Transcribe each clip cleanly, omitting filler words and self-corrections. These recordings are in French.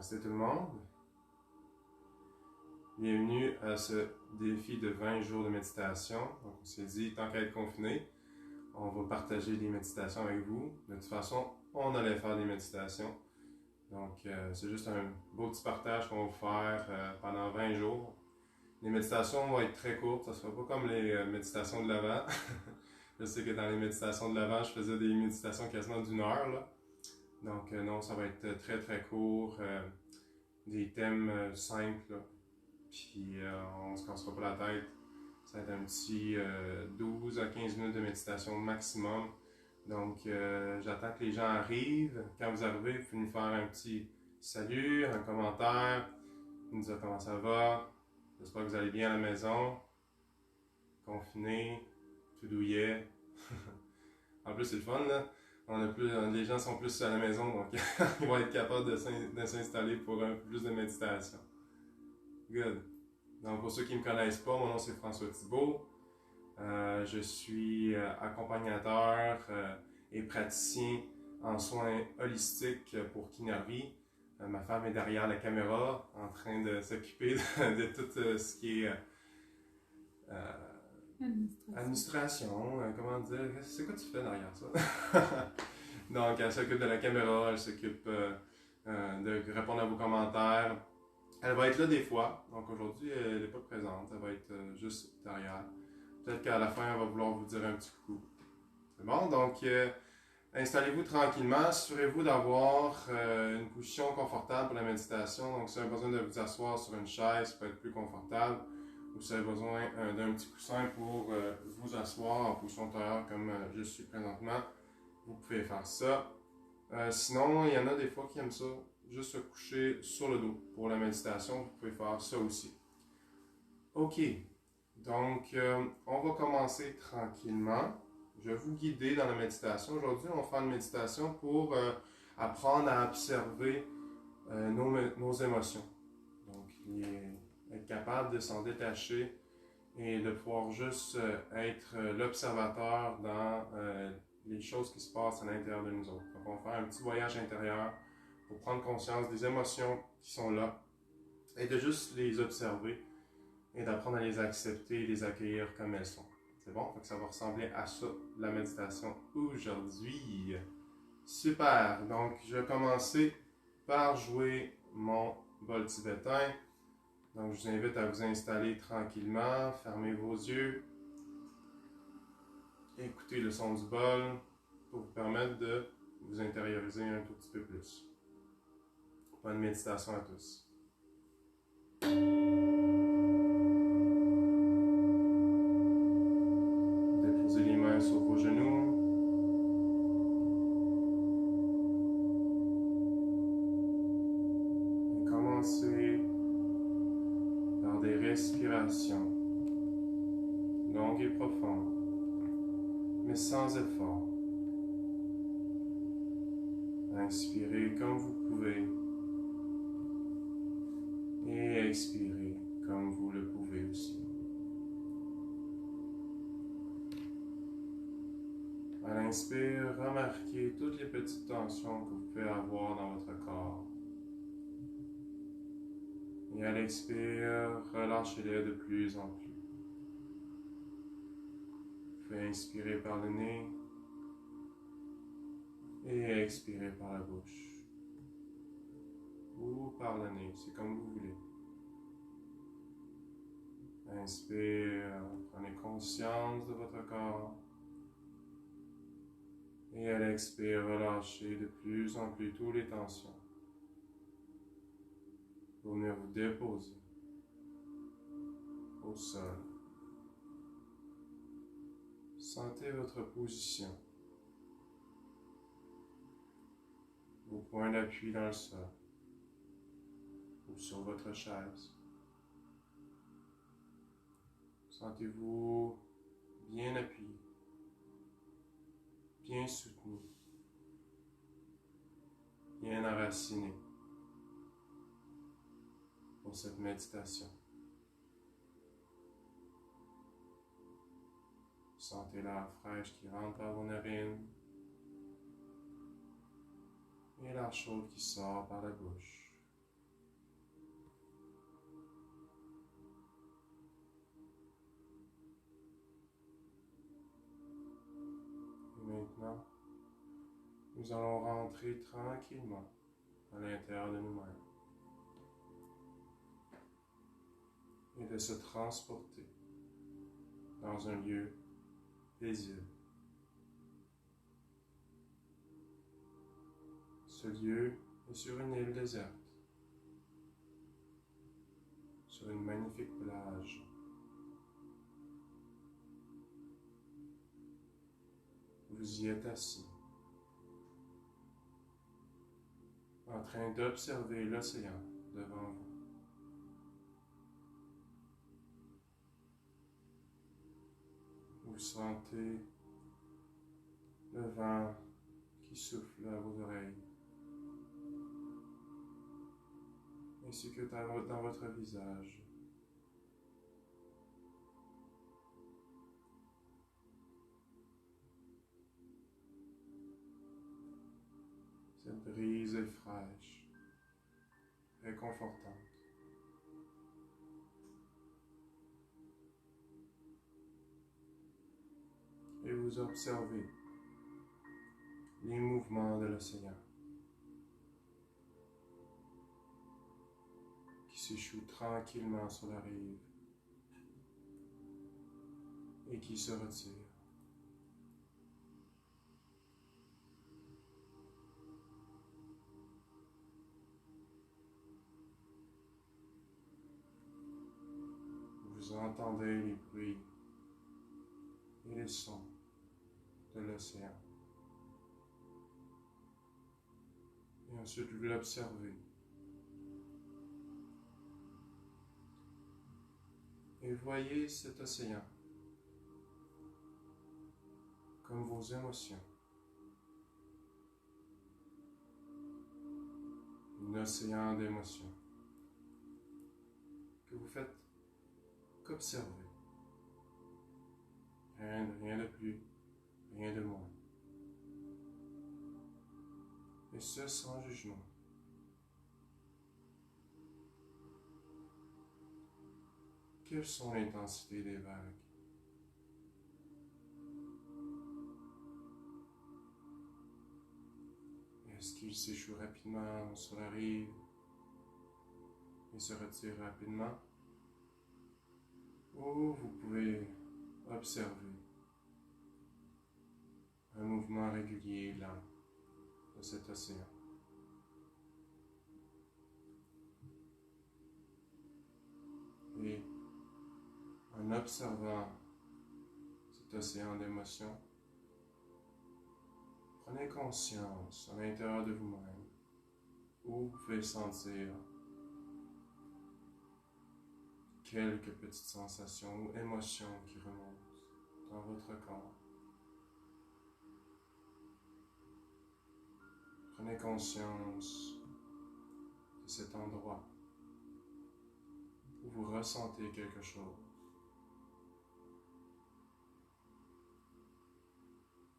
Namasté tout le monde. Bienvenue à ce défi de 20 jours de méditation. Donc, on s'est dit, tant qu'à être confiné, on va partager des méditations avec vous. De toute façon, on allait faire des méditations. Donc, c'est juste un beau petit partage qu'on va faire pendant 20 jours. Les méditations vont être très courtes, ça ne sera pas comme les méditations de l'Avent. Je sais que dans les méditations de l'Avent, je faisais des méditations quasiment d'une heure, là. Donc non, ça va être très très court, des thèmes simples, là. Puis on se cassera pas la tête. Ça va être un petit 12 à 15 minutes de méditation maximum. Donc j'attends que les gens arrivent. Quand vous arrivez, vous pouvez nous faire un petit salut, un commentaire, nous dire comment ça va. J'espère que vous allez bien à la maison, confinés, tout douillet. En plus, c'est le fun, là. Les gens sont plus à la maison, donc ils vont être capables de s'installer pour un peu plus de méditation. Good. Donc, pour ceux qui ne me connaissent pas, mon nom c'est François Thibault. Je suis accompagnateur et praticien en soins holistiques pour Kinarvi. Ma femme est derrière la caméra en train de s'occuper de tout ce qui est administration, comment dire, c'est quoi tu fais derrière ça? Donc, elle s'occupe de la caméra, elle s'occupe de répondre à vos commentaires. Elle va être là des fois, donc aujourd'hui, elle n'est pas présente, elle va être juste derrière. Peut-être qu'à la fin, elle va vouloir vous dire un petit coucou. C'est bon, donc installez-vous tranquillement, assurez-vous d'avoir une position confortable pour la méditation. Donc, si vous avez besoin de vous asseoir sur une chaise, ça peut être plus confortable. Ou si vous avez besoin d'un petit coussin pour vous asseoir en position antérieure comme je suis présentement, vous pouvez faire ça. Sinon, il y en a des fois qui aiment ça, juste se coucher sur le dos pour la méditation, vous pouvez faire ça aussi. Ok, donc on va commencer tranquillement. Je vais vous guider dans la méditation. Aujourd'hui, on va faire une méditation pour apprendre à observer nos émotions. Donc, être capable de s'en détacher et de pouvoir juste être l'observateur dans les choses qui se passent à l'intérieur de nous autres. Donc, on va faire un petit voyage intérieur pour prendre conscience des émotions qui sont là et de juste les observer et d'apprendre à les accepter et les accueillir comme elles sont. C'est bon? Donc, ça va ressembler à ça, la méditation aujourd'hui. Super! Donc, je vais commencer par jouer mon bol tibétain. Donc, je vous invite à vous installer tranquillement, fermez vos yeux, écoutez le son du bol pour vous permettre de vous intérioriser un tout petit peu plus. Bonne méditation à tous. Déposez les mains sur vos genoux. Et commencez par des respirations longues et profondes, mais sans effort. Inspirez comme vous pouvez et expirez comme vous le pouvez aussi. À l'inspire, remarquez toutes les petites tensions que vous pouvez avoir dans votre corps. Et à l'expire, relâchez-les de plus en plus. Vous pouvez inspirer par le nez et expirer par la bouche. Ou par le nez, c'est comme vous voulez. Inspire, prenez conscience de votre corps. Et à l'expire, relâchez de plus en plus toutes les tensions. Pour venir vous déposer au sol. Sentez votre position. Vos points d'appui dans le sol. Ou sur votre chaise. Sentez-vous bien appuyé, bien soutenu, bien enraciné pour cette méditation. Sentez l'air fraîche qui rentre par vos narines et l'air chaud qui sort par la bouche. nous allons rentrer tranquillement à l'intérieur de nous-mêmes et de se transporter dans un lieu paisible. Ce lieu est sur une île déserte, sur une magnifique plage. Vous y êtes assis, en train d'observer l'océan devant vous. Vous sentez le vent qui souffle à vos oreilles, ainsi que dans votre visage. Cette brise est fraîche, réconfortante. Et vous observez les mouvements de l'océan qui s'échoue tranquillement sur la rive et qui se retire. Vous entendez les bruits et les sons de l'océan. Et ensuite, vous l'observez. Et voyez cet océan comme vos émotions. Un océan d'émotions que vous faites qu'observer. Rien de plus, rien de moins. Et ce, sans jugement. Quelles sont l'intensité des vagues? Est-ce qu'ils s'échouent rapidement sur la rive et se retirent rapidement? Ou vous pouvez observer un mouvement régulier et lent de cet océan. Et en observant cet océan d'émotions, prenez conscience à l'intérieur de vous-même où vous pouvez sentir quelques petites sensations ou émotions qui remontent dans votre corps. Prenez conscience de cet endroit où vous ressentez quelque chose.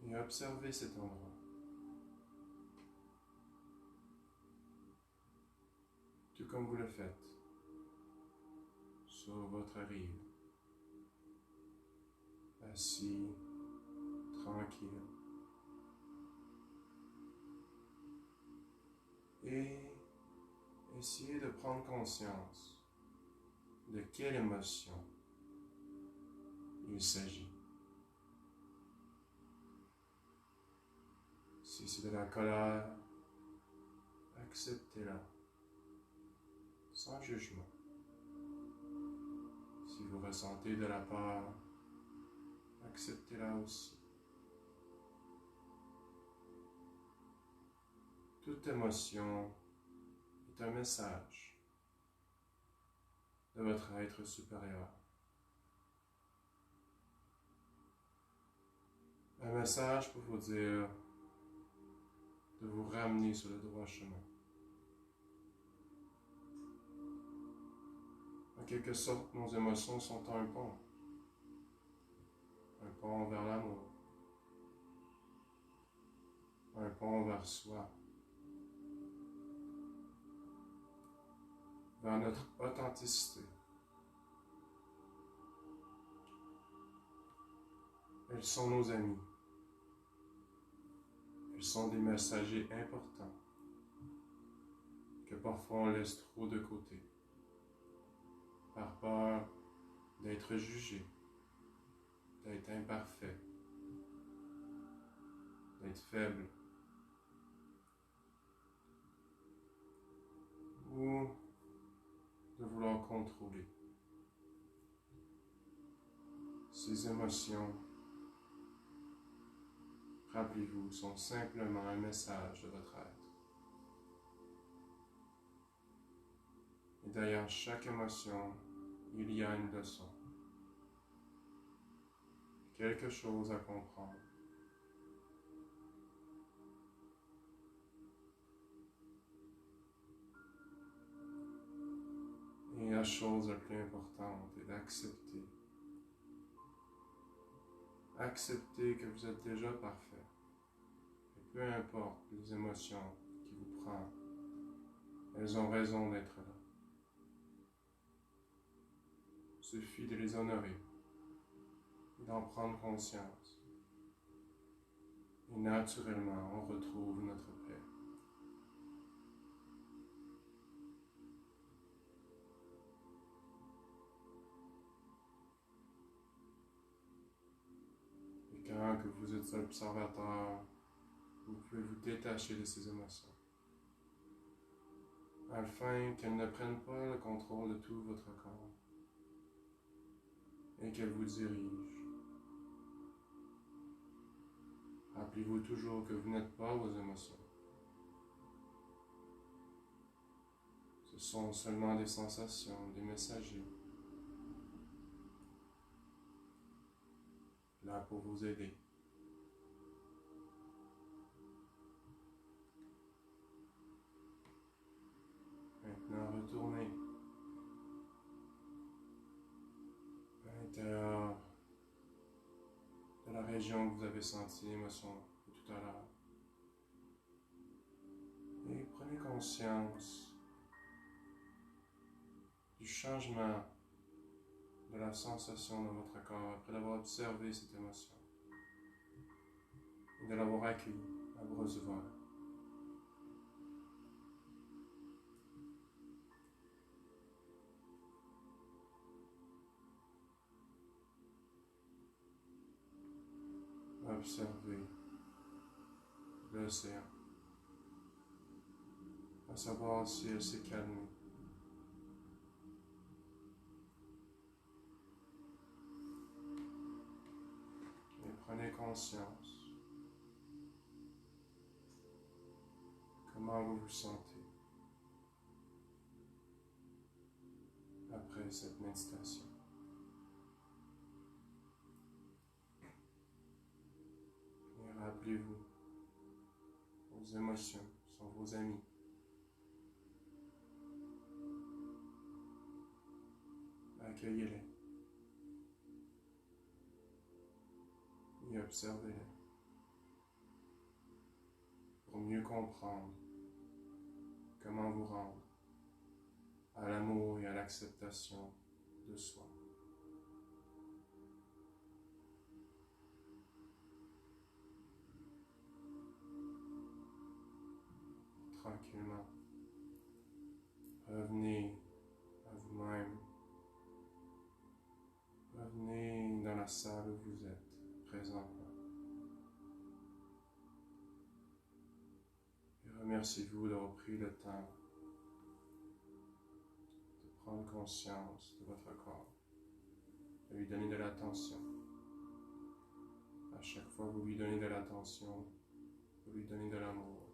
Et observez cet endroit. Tout comme vous le faites sur votre rive, assis, tranquille. Et essayez de prendre conscience de quelle émotion il s'agit. Si c'est de la colère, acceptez-la sans jugement. Si vous ressentez de la peur, acceptez-la aussi. Toute émotion est un message de votre être supérieur. Un message pour vous dire de vous ramener sur le droit chemin. En quelque sorte, nos émotions sont un pont vers l'amour, un pont vers soi, vers notre authenticité. Elles sont nos amies. Ils sont des messagers importants que parfois on laisse trop de côté, par peur d'être jugé, d'être imparfait, d'être faible, ou de vouloir contrôler. Ces émotions, rappelez-vous, sont simplement un message de votre être. Et derrière chaque émotion, il y a une leçon. Quelque chose à comprendre. Et la chose la plus importante est d'accepter. Acceptez que vous êtes déjà parfait. Et peu importe les émotions qui vous prennent, elles ont raison d'être là. Il suffit de les honorer et d'en prendre conscience. Et naturellement, on retrouve notre paix. Et quand que vous êtes observateur, vous pouvez vous détacher de ces émotions, afin qu'elles ne prennent pas le contrôle de tout votre corps et qu'elles vous dirigent. Rappelez-vous toujours que vous n'êtes pas vos émotions. Ce sont seulement des sensations, des messagers, là pour vous aider. Maintenant, retournez à l'intérieur de la région que vous avez senti l'émotion de tout à l'heure. Et prenez conscience du changement de la sensation dans votre corps après d'avoir observé cette émotion et de l'avoir accueillie à bras ouverts. Observez l'océan, à savoir si elle s'est calmée. Et prenez conscience comment vous vous sentez après cette méditation. Et rappelez-vous, vos émotions sont vos amis. Accueillez-les et observez-les pour mieux comprendre comment vous rendre à l'amour et à l'acceptation de soi. Tranquillement, revenez à vous-même. Revenez dans la salle où vous êtes présentement. Et remerciez-vous d'avoir pris le temps de prendre conscience de votre corps, de lui donner de l'attention. À chaque fois que vous lui donnez de l'attention, vous lui donnez de l'amour.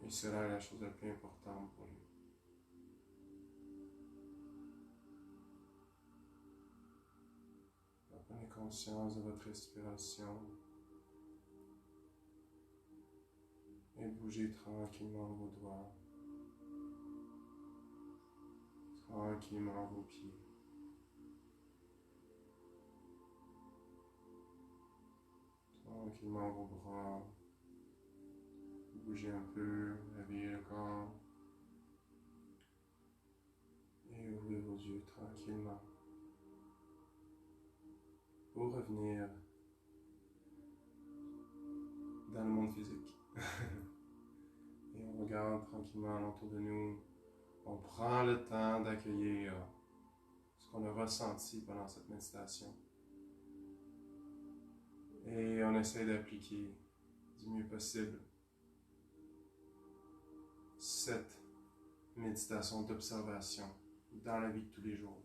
Et cela est la chose la plus importante pour lui. Prenez conscience de votre respiration et bougez tranquillement vos doigts, tranquillement vos pieds. Tranquillement vos bras. Bougez un peu, réveillez le corps. Et ouvrez vos yeux tranquillement. Pour revenir tranquillement alentour de nous. On prend le temps d'accueillir ce qu'on a ressenti pendant cette méditation. Et on essaie d'appliquer du mieux possible cette méditation d'observation dans la vie de tous les jours.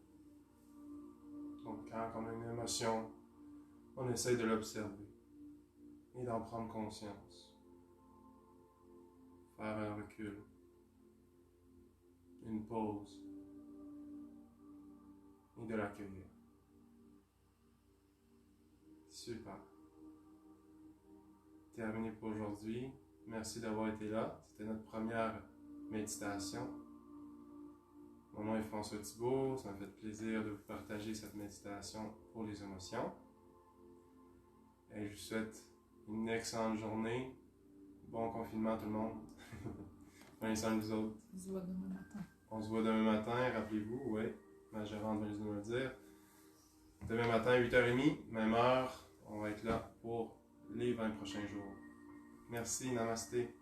Donc quand on a une émotion, on essaie de l'observer et d'en prendre conscience. Faire un recul, une pause et de l'accueillir. Super. Terminé pour aujourd'hui. Merci d'avoir été là. C'était notre première méditation. Mon nom est François Thibault. Ça m'a fait plaisir de vous partager cette méditation pour les émotions. Et je vous souhaite une excellente journée. Bon confinement tout le monde. Prenez soin de vous autres. On se voit demain matin. On se voit demain matin, rappelez-vous, oui. Ma gérante va nous le dire. Demain matin, 8h30, même heure, on va être là pour les 20 prochains jours. Merci, namasté.